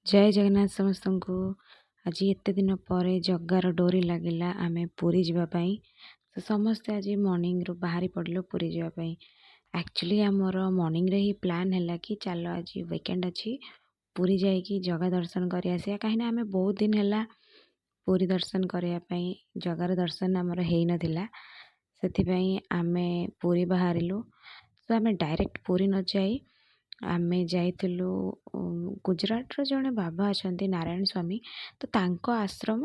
जय जगन्नाथ समस्त को। आज एते दिन पर जगार डोरी लगिला आमे पुरी जावाई तो समस्ते आज मॉर्निंग रू बाहरी पड़लो पुरी जावाई। एक्चुअली आमर मॉर्निंग रे ही प्लान है कि चलो आज वीकेंड अच्छी पुरी जाइकी जगह दर्शन कर आसिया कहीं आमे बहुत दिन है पुरी दर्शन करने जगार दर्शन आमर हो नाला से आमे पुरी बाहरिलु। तो आमे डायरेक्ट पुरी न जाई आमे जाइथिलु गुजरात रो जने बाबा अच्छा नारायण स्वामी तो तांको आश्रम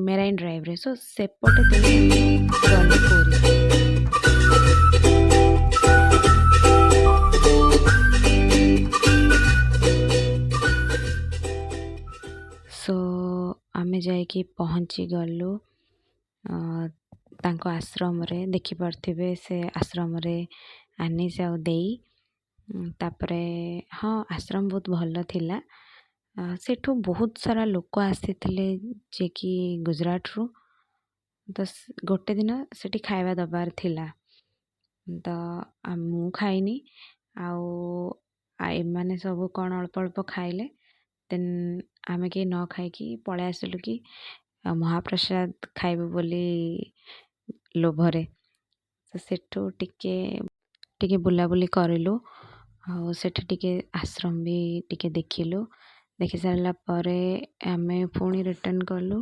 मेराइन ड्राइव रे सो सेपटे गलु पुरी। सो आमे जाइकी पहुँची गलु तांको आश्रम रे देखि पारथिबे से आश्रम रे आनी से आउ देई तापरे हाँ आश्रम बहुत भल थिला। सेठू बहुत सारा लोक आसीथिले जे कि गुजरात रू तो गोटे दिन सेठी खाଇବା दबार थिला तो मु खाइनी आउ एमाने सब कौन अल्प अल्प खाइले देन आमे के न खाइकी पळे आसिलु कि महाप्रसाद खाइबु बोली लोभरे तो सेठू टिके बुलाबुली करिलु आउ सेठी टिके आश्रम भी टिके देखिलु। देखि सारला परे आमे पुणी रिटर्न कलु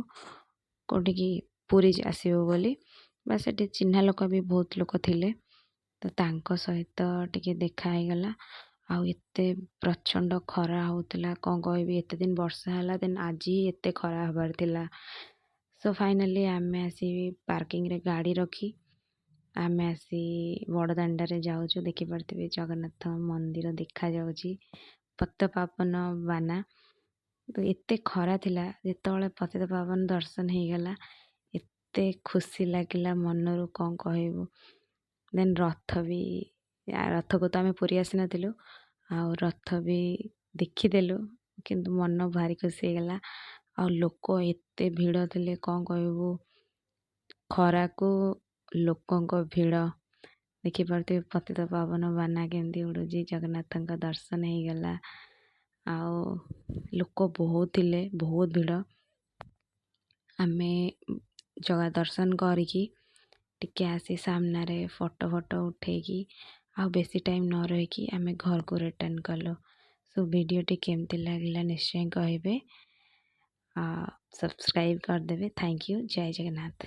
कोटिकी पुरी आसिबो बोली बा सेठी चिन्हा लोक भी बहुत लोक थिले तो तांको सहित टिके देखा ही गला। आउ एते प्रचंड खरा होतला कौन कहबी एते दिन वर्षा हला देन आज ही एते खरा हबार थिला। सो फाइनली आमे आसी पार्किंग रे गाड़ी रखी आमे आसी बड़दाण्डे जाऊँ देखी पारे जगन्नाथ मंदिर देखा जाऊँगी पतितपावन बाना तो एते खरा थिला जिते पतित पावन दर्शन हो गला एते खुशी लगिला मनरू कौन कहबू। देन रथ भी रथ को तो आम पुरी आसी नथिलु आउ रथ भी देखीदेलु किंतु मन भारी खुशी होगला। आ लोक एते भिड़ थिले कौन कहबू खरा को लोकों भिड़ देखी पारे पतित पावन बाना केमती उड़ूजी जगन्नाथ दर्शन हो गला। आओ लोक बहुत थिले बहुत भिड़ आमे जगह दर्शन करिकी टिके आसी सामना रे फोटो फोटो उठेकी आ बेसी टाइम न रहीकि आमे घर को रिटर्न कलो। सो वीडियो टी केमती लागला निश्चय कहबे सब्सक्राइब कर देबे। Thank you. जय जगन्नाथ।